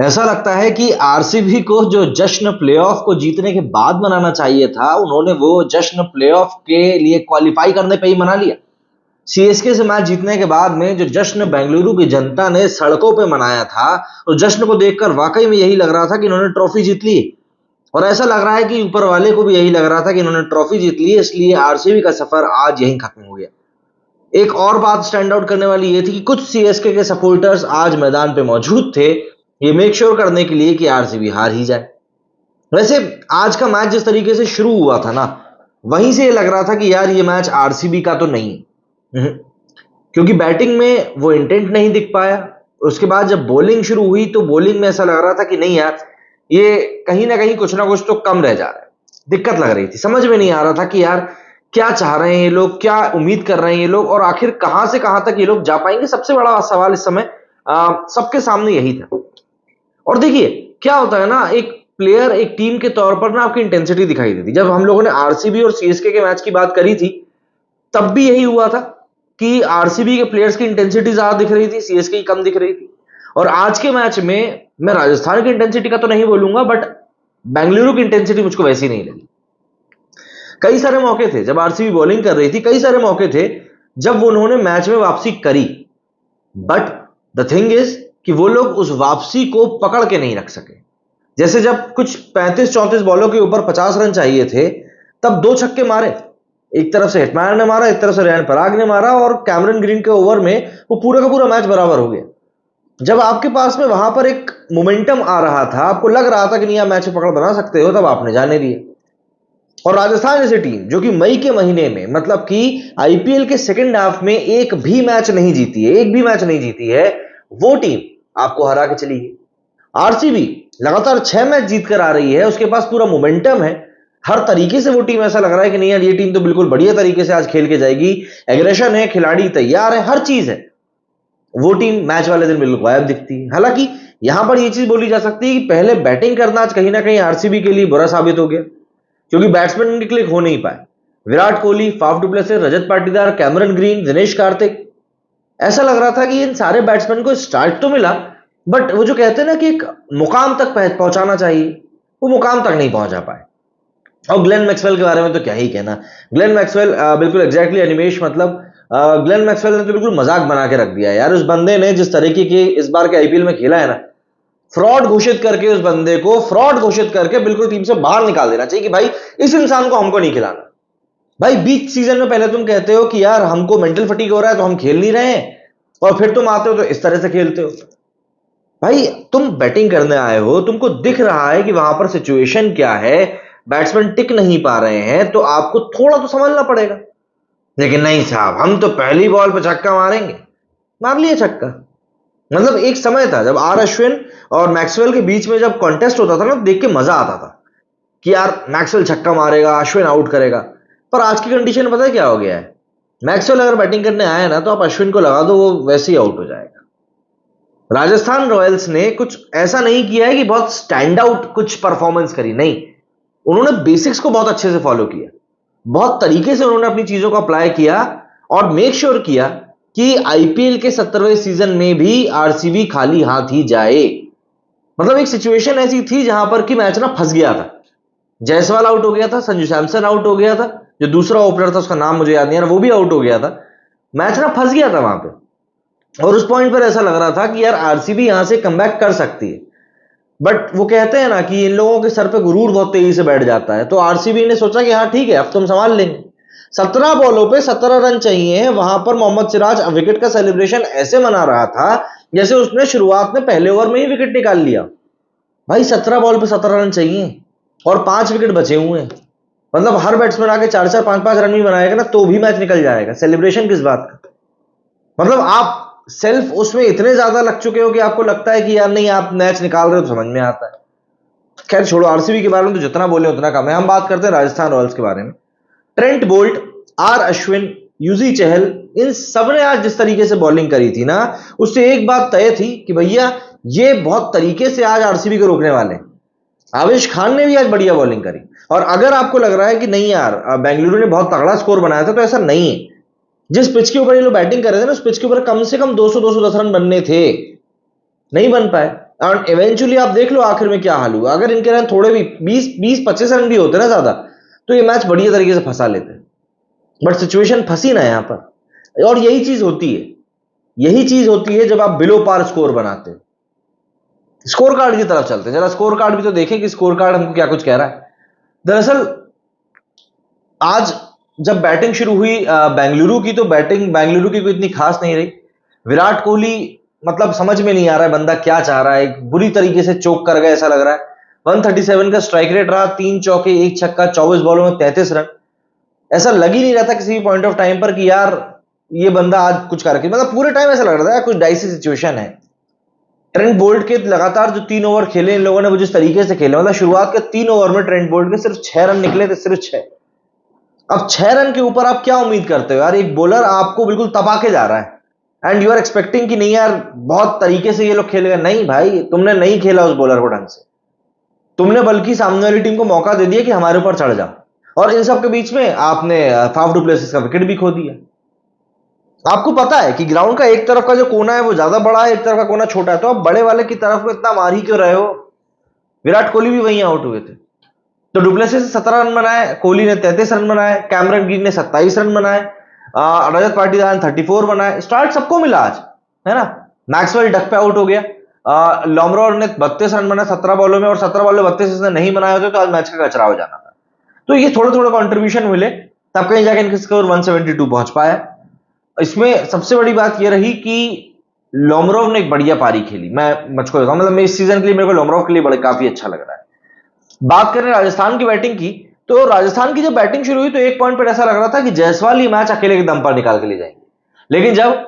ऐसा लगता है कि आरसीबी को जो जश्न प्लेऑफ को जीतने के बाद मनाना चाहिए था, उन्होंने वो जश्न प्लेऑफ के लिए क्वालिफाई करने पे ही मना लिया। सीएसके से मैच जीतने के बाद में जो जश्न बेंगलुरु की जनता ने सड़कों पे मनाया था, तो जश्न को देखकर वाकई में यही लग रहा था कि इन्होंने ट्रॉफी जीत ली। और ऐसा लग रहा है कि ऊपर वाले को भी यही लग रहा था कि इन्होंने ट्रॉफी जीत ली, इसलिए आरसीबी का सफर आज यहीं खत्म हो गया। एक और बात स्टैंड आउट करने वाली ये थी कि कुछ सीएसके के सपोर्टर्स आज मैदान पे मौजूद थे, ये मेक श्योर करने के लिए कि आरसीबी हार ही जाए। वैसे आज का मैच जिस तरीके से शुरू हुआ था ना, वहीं से ये लग रहा था कि यार ये मैच आरसीबी का तो नहीं है। क्योंकि बैटिंग में वो इंटेंट नहीं दिख पाया। उसके बाद जब बॉलिंग शुरू हुई तो बॉलिंग में ऐसा लग रहा था कि नहीं यार, ये कहीं ना कुछ तो कम रह जा रहा है। दिक्कत लग रही थी, समझ में नहीं आ रहा था कि यार क्या चाह रहे हैं ये लोग, क्या उम्मीद कर रहे हैं ये लोग, और आखिर कहां से कहां तक ये लोग जा पाएंगे। सबसे बड़ा सवाल इस समय सबके सामने यही था। और देखिए क्या होता है ना, एक प्लेयर एक टीम के तौर पर ना आपकी इंटेंसिटी दिखाई देती। जब हम लोगों ने आरसीबी और सीएसके के मैच की बात करी थी, तब भी यही हुआ था कि आरसीबी के प्लेयर्स की इंटेंसिटी ज्यादा दिख रही थी, सीएसके की कम दिख रही थी। और आज के मैच में मैं राजस्थान की इंटेंसिटी का तो नहीं बोलूंगा, बट बेंगलुरु की इंटेंसिटी मुझको वैसी नहीं लगी। कई सारे मौके थे जब आरसीबी बॉलिंग कर रही थी, कई सारे मौके थे जब उन्होंने मैच में वापसी करी, बट द थिंग इज कि वो लोग उस वापसी को पकड़ के नहीं रख सके। जैसे जब कुछ 35-34 बॉलों के ऊपर 50 रन चाहिए थे, तब 2 छक्के मारे। एक तरफ से हिटमायर ने मारा, एक तरफ से रेयान पराग ने मारा, और कैमरन ग्रीन के ओवर में वो पूरा का पूरा मैच बराबर हो गया। जब आपके पास में वहां पर एक मोमेंटम आ रहा था, आपको लग रहा था कि नहीं आप मैच में पकड़ बना सकते हो, तब आपने जाने दिए। और राजस्थान जैसी टीम जो कि मई के महीने में, मतलब कि आईपीएल के सेकंड हाफ में एक भी मैच नहीं जीती है, एक भी मैच नहीं जीती है, वो टीम आपको हरा के चली गई। आरसीबी लगातार 6 मैच जीत कर आ रही है, उसके पास पूरा मोमेंटम है। हर तरीके से वो टीम, ऐसा लग रहा है कि नहीं यार ये टीम तो बिल्कुल बढ़िया तरीके से आज खेल के जाएगी। एग्रेशन है, खिलाड़ी तैयार है, हर चीज है। वो टीम मैच वाले दिन बिल्कुल गायब दिखती है। हालांकि यहां पर यह चीज बोली जा सकती है कि पहले बैटिंग करना आज कहीं ना कहीं आरसीबी के लिए बुरा साबित हो गया, क्योंकि बैट्समैन उनके क्लिक हो नहीं पाए। Virat Kohli, Faf du Plessis, Rajat Patidar, Cameron Green, Dinesh Karthik, ऐसा लग रहा था कि इन सारे बैट्समैन को स्टार्ट तो मिला, बट वो जो कहते हैं ना कि एक मुकाम तक पहुंचाना चाहिए, वो मुकाम तक नहीं पहुंचा पाए। और ग्लेन मैक्सवेल के बारे में तो क्या ही कहना। ग्लेन मैक्सवेल बिल्कुल एग्जैक्टली अनिमेश, मतलब ग्लेन मैक्सवेल ने तो बिल्कुल मजाक बना के रख दिया यार। उस बंदे ने जिस तरीके की इस बार के आईपीएल में खेला है ना, फ्रॉड घोषित करके, उस बंदे को फ्रॉड घोषित करके बिल्कुल टीम से बाहर निकाल देना चाहिए कि भाई इस इंसान को हमको नहीं खिलाना। भाई बीच सीजन में पहले तुम कहते हो कि यार हमको मेंटल फटीग हो रहा है तो हम खेल नहीं रहे हैं, और फिर तुम आते हो तो इस तरह से खेलते हो। भाई तुम बैटिंग करने आए हो, तुमको दिख रहा है कि वहां पर सिचुएशन क्या है, बैट्समैन टिक नहीं पा रहे हैं, तो आपको थोड़ा तो समझना पड़ेगा। लेकिन नहीं साहब, हम तो पहली बॉल पे छक्का मारेंगे। मार लिया छक्का। मतलब एक समय था जब आर अश्विन और मैक्सवेल के बीच में जब कॉन्टेस्ट होता था ना, देख के मजा आता था कि यार मैक्सवेल छक्का मारेगा, अश्विन आउट करेगा। पर आज की कंडीशन में पता है क्या हो गया है, मैक्सवेल अगर बैटिंग करने आए ना, तो आप अश्विन को लगा दो, वो वैसे ही आउट हो जाएगा। राजस्थान रॉयल्स ने कुछ ऐसा नहीं किया है कि बहुत स्टैंड आउट कुछ परफॉर्मेंस करी, नहीं। उन्होंने बेसिक्स को बहुत अच्छे से फॉलो किया, बहुत तरीके से उन्होंने अपनी चीजों को अप्लाई किया, और मेक श्योर किया कि आईपीएल के 17वें सीजन में भी आरसीबी खाली हाथ ही जाए। मतलब एक सिचुएशन ऐसी थी जहां पर कि मैच ना फंस गया था। जायसवाल आउट हो गया था, संजू सैमसन आउट हो गया था, जो दूसरा ओपनर था उसका नाम मुझे याद नहीं आ रहा, वो भी आउट हो गया था। मैच ना फंस गया था वहां पे, और उस पॉइंट पर ऐसा लग रहा था कि यार आरसीबी यहां से कमबैक कर सकती है। बट वो कहते हैं ना कि इन लोगों के सर पे गुरूर बहुत तेजी से बैठ जाता है, तो आरसीबी ने सोचा कि हाँ ठीक है, अब तुम संभाल लेंगे। 17 बॉलों पे 17 रन चाहिए। वहां पर मोहम्मद सिराज विकेट का सेलिब्रेशन ऐसे मना रहा था जैसे उसने शुरुआत में पहले ओवर में ही विकेट निकाल लिया। भाई 17 बॉल पे 17 रन चाहिए और 5 विकेट बचे हुए हैं। मतलब हर बैट्समैन आके 4-4, 5-5 रन भी बनाएगा ना, तो भी मैच निकल जाएगा। सेलिब्रेशन किस बात का? मतलब आप सेल्फ उसमें इतने ज्यादा लग चुके हो कि आपको लगता है कि यार नहीं, आप मैच निकाल रहे हो तो समझ में आता है। खैर छोड़ो, आरसीबी के बारे में तो जितना बोले उतना कम है। हम बात करते हैं राजस्थान रॉयल्स के बारे में। Trent Boult, R Ashwin, Yuzi Chahal, इन सब ने आज जिस तरीके से बॉलिंग करी थी ना, उससे एक बात तय थी कि भैया ये बहुत तरीके से आज आरसीबी को रोकने वाले हैं। आवेश खान ने भी आज बढ़िया बॉलिंग करी। और अगर आपको लग रहा है कि नहीं यार बेंगलुरु ने बहुत तगड़ा स्कोर बनाया था, तो ऐसा नहीं है। जिस पिच के ऊपर ये लोग बैटिंग कर रहे थे ना, उस पिच के ऊपर कम से कम 200-210 रन बनने थे, नहीं बन पाए। और इवेंचुअली आप देख लो आखिर में क्या हाल हुआ। अगर इनके रन थोड़े भी 20-25 रन भी होते ना ज्यादा, तो ये मैच बढ़िया तरीके से फंसा लेते, बट सिचुएशन फंसी ना यहां पर। और यही चीज होती है, यही चीज होती है जब आप बिलो पार स्कोर बनाते हो। स्कोर कार्ड की तरफ चलते हैं, जरा स्कोर कार्ड भी तो देखें कि स्कोर कार्ड हमको क्या कुछ कह रहा है। दरअसल आज जब बैटिंग शुरू हुई बेंगलुरु की, तो बैटिंग बेंगलुरु की कोई इतनी खास नहीं रही। विराट कोहली मतलब समझ में नहीं आ रहा है बंदा क्या चाह रहा है, एक बुरी तरीके से चोक कर गया ऐसा लग रहा है। 137 का स्ट्राइक रेट रहा, 3 चौके 1 छक्का, 24 बॉलों में 33 रन। ऐसा लग ही नहीं रहा था किसी भी पॉइंट ऑफ टाइम पर कि यार ये बंदा आज कुछ कर, मतलब पूरे टाइम ऐसा लग रहा था कुछ डाइसी सिचुएशन है। ट्रेंट बोल्ट के लगातार जो 3 ओवर खेले इन लोगों ने, वो जिस तरीके से खेले, मतलब शुरुआत के 3 ओवर में ट्रेंट बोल्ट के सिर्फ 6 रन निकले थे, सिर्फ 6। अब 6 रन के ऊपर आप क्या उम्मीद करते हो यार, एक बॉलर आपको बिल्कुल तपा के जा रहा है एंड यू आर एक्सपेक्टिंग कि नहीं यार बहुत तरीके से ये लोग खेलेगा। नहीं भाई, तुमने नहीं खेला उस बॉलर को ढंग से, तुमने बल्कि सामने वाली टीम को मौका दे दिया कि हमारे ऊपर चढ़ जाओ। और इन सब के बीच में आपने फाफ डु प्लेसिस का विकेट भी खो दिया। आपको पता है कि ग्राउंड का एक तरफ का जो कोना है वो ज्यादा बड़ा है, एक तरफ का कोना छोटा है, तो आप बड़े वाले की तरफ में इतना मार ही क्यों रहे हो। विराट कोहली भी वहीं आउट हुए थे, तो डुप्लेसिस ने 17 रन बनाए, कोहली ने 33 रन बनाए, कैमरन ग्रीन ने 27 रन बनाए, रजत पाटीदार ने 34 बनाए। स्टार्ट सबको मिला आज, है ना। मैक्सवेल डक पे आउट हो गया, लॉमरोर ने 32 रन बनाए 17 बॉलों में, और 17 बॉलों में 32 इसने नहीं बनाए होते तो आज मैच का कचरा हो जाना था। तो ये थोड़े थोड़े कॉन्ट्रीब्यूशन मिले, तब कहीं जाके इनका स्कोर 172 पहुंच पाया। इसमें सबसे बड़ी बात यह रही कि लोमरोव ने एक बढ़िया पारी खेली। मैं मुझको बताऊं, मतलब इस सीजन के लिए मेरे को लोमरोव के लिए बड़े काफी अच्छा लग रहा है। बात करें राजस्थान की बैटिंग की, तो राजस्थान की जब बैटिंग शुरू हुई तो एक पॉइंट पर ऐसा लग रहा था कि जायसवाल ये मैच अकेले के दम पर निकाल के ले जाएंगे, लेकिन जब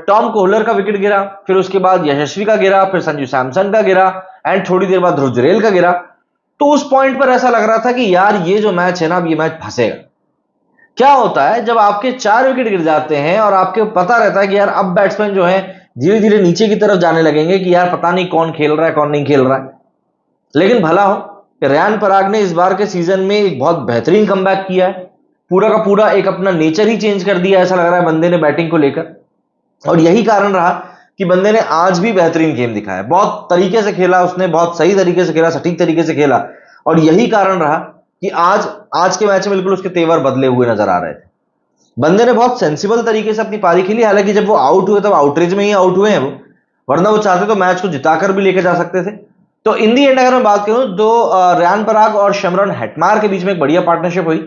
टॉम कोहलर का विकेट गिरा, फिर उसके बाद यशस्वी का गिरा, फिर संजू सैमसन का गिरा, एंड थोड़ी देर बाद ध्रुव जुरैल का गिरा, तो उस पॉइंट पर ऐसा लग रहा था कि यार ये जो मैच है ना, अब ये मैच फंसेगा। क्या होता है जब आपके 4 विकेट गिर जाते हैं और आपके पता रहता है कि यार अब बैट्समैन जो है धीरे धीरे नीचे की तरफ जाने लगेंगे कि यार पता नहीं कौन खेल रहा है कौन नहीं खेल रहा है। लेकिन भला हो कि रेयान पराग ने इस बार के सीजन में एक बहुत बेहतरीन कमबैक किया है, पूरा का पूरा एक अपना नेचर ही चेंज कर दिया ऐसा लग रहा है बंदे ने बैटिंग को लेकर। और यही कारण रहा कि बंदे ने आज भी बेहतरीन गेम दिखाया, बहुत तरीके से खेला उसने, बहुत सही तरीके से खेला, सटीक तरीके से खेला। और यही कारण रहा कि आज के मैच में बिल्कुल उसके तेवर बदले हुए नजर आ रहे थे। बंदे ने बहुत सेंसिबल तरीके से अपनी पारी खेली, हालांकि जब वो आउट हुए तब आउटरेज में ही आउट हुए हैं वो, वरना वो चाहते तो मैच को जिताकर भी लेकर जा सकते थे। तो इन दी एंड अगर मैं बात करूं तो रेयान पराग और शमरन हेटमार के बीच में एक बढ़िया पार्टनरशिप हुई।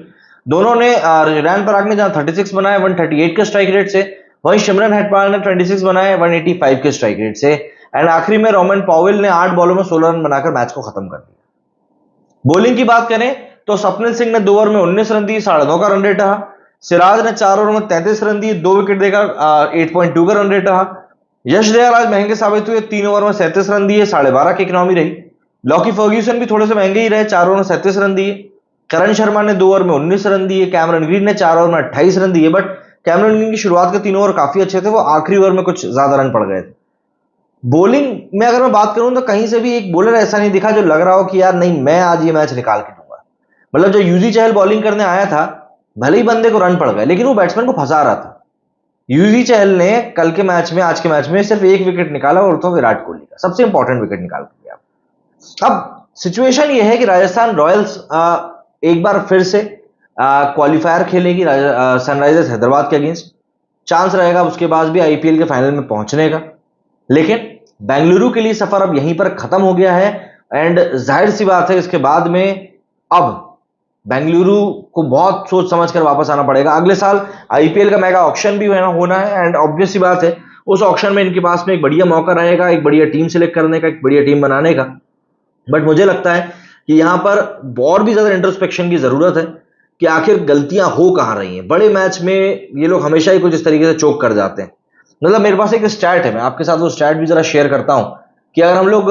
दोनों ने रेयान पराग ने जहां 36 बनाए 138 के स्ट्राइक रेट से, वहीं शमरन हेटमार ने 26 बनाए 185 के स्ट्राइक रेट से, एंड आखिरी में रोमन पॉवेल ने 8 बॉलों में 16 रन बनाकर मैच को खत्म कर दिया। बॉलिंग की बात करें तो स्वप्निल सिंह ने 2 ओवर में 19 रन दिए, 9.5 का रन रेट रहा। सिराज ने 4 ओवर में 33 रन दिए, 2 विकेट देकर 8.2 का रन रेट रहा। यश दयाल आज महंगे साबित हुए, 3 ओवर में 37 रन दिए, 12.5 की इकोनॉमी रही। लॉकी फर्ग्यूसन भी थोड़े से महंगे ही रहे, 4 ओवर में 37 रन दिए। करण शर्मा ने 2 ओवर में 19 रन दिए, कैमरन ग्रीन ने 4 ओवर में 28 रन दिए, बट कैमरन ग्रीन की शुरुआत के 3 ओवर काफी अच्छे थे, वो आखिरी ओवर में कुछ ज्यादा रन पड़ गए थे। बॉलिंग में अगर मैं बात करूं तो कहीं से भी एक बॉलर ऐसा नहीं दिखा जो लग रहा हो कि यार नहीं मैं आज ये मैच निकाल के दूंगा। मतलब जो यूजी चहल बॉलिंग करने आया था, भले ही बंदे को रन पड़ गए, लेकिन वो बैट्समैन को फंसा रहा था। यूजी चहल ने कल के मैच में, आज के मैच में सिर्फ 1 विकेट निकाला, और तो विराट कोहली का सबसे इंपॉर्टेंट विकेट निकाल दिया। अब सिचुएशन ये है कि राजस्थान रॉयल्स एक बार फिर से क्वालिफायर खेलेगी सनराइजर्स हैदराबाद के अगेंस्ट। चांस रहेगा उसके बाद भी आईपीएल के फाइनल में पहुंचने का, लेकिन बेंगलुरु के लिए सफर अब यहीं पर खत्म हो गया है। एंड जाहिर सी बात है इसके बाद में अब बेंगलुरु को बहुत सोच समझ कर वापस आना पड़ेगा। अगले साल आईपीएल का मेगा ऑक्शन भी होना है, एंड ऑब्वियस सी बात है उस ऑक्शन में इनके पास में एक बढ़िया मौका रहेगा, एक बढ़िया टीम सिलेक्ट करने का, एक बढ़िया टीम बनाने का। बट मुझे लगता है कि यहां पर और भी ज्यादा इंट्रोस्पेक्शन की जरूरत है कि आखिर गलतियां हो कहां रही हैं। बड़े मैच में ये लोग हमेशा ही कुछ इस तरीके से चोक कर जाते हैं। मतलब मेरे पास एक स्टैट है, मैं आपके साथ वो स्टैट भी जरा शेयर करता हूं कि अगर हम लोग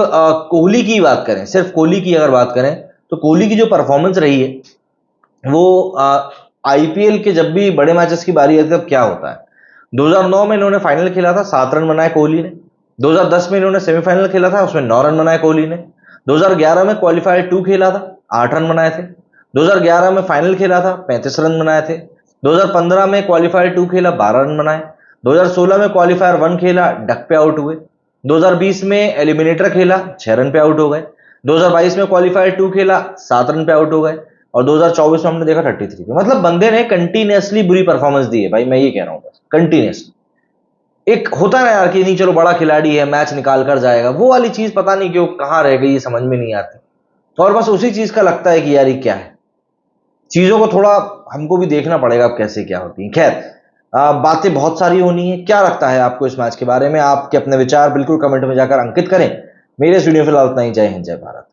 कोहली की बात करें, सिर्फ कोहली की अगर बात करें, तो कोहली की जो परफॉर्मेंस रही है वो आईपीएल के जब भी बड़े मैचेस की बारी आती है तब क्या होता है। 2009 में इन्होंने फाइनल खेला था, 7 रन बनाए कोहली ने। 2010 में इन्होंने सेमीफाइनल खेला था, उसमें 9 रन बनाए कोहली ने। 2011 में क्वालिफायर 2 खेला था, 8 रन बनाए थे। 2011 में फाइनल खेला था, 35 रन बनाए थे। 2015 में क्वालिफायर 2 खेला, 12 रन बनाए। 2016 में क्वालिफायर 1 खेला, डक पे आउट हुए। 2020 में एलिमिनेटर खेला, 6 रन पे आउट हो गए। 2022 में क्वालिफायर 2 खेला, 7 रन पे आउट हो गए। और 2024 में हमने देखा 33 पे। मतलब बंदे ने कंटिन्यूअसली बुरी परफॉर्मेंस दी है भाई, मैं ये कह रहा हूं बस, कंटिन्यूअसली। एक होता है यार कि नहीं चलो बड़ा खिलाड़ी है, मैच निकाल कर जाएगा, वो वाली चीज पता नहीं क्यों कहां रह गई, ये समझ में नहीं आती। और बस उसी चीज का लगता है कि यार ये क्या है। चीजों को थोड़ा हमको भी देखना पड़ेगा अब कैसे क्या होती है। खैर, बातें बहुत सारी होनी है। क्या लगता है आपको इस मैच के बारे में? आपके अपने विचार बिल्कुल कमेंट में जाकर अंकित करें। मेरे इस वीडियो फिलहाल उतना ही। जय हिंद, जय भारत।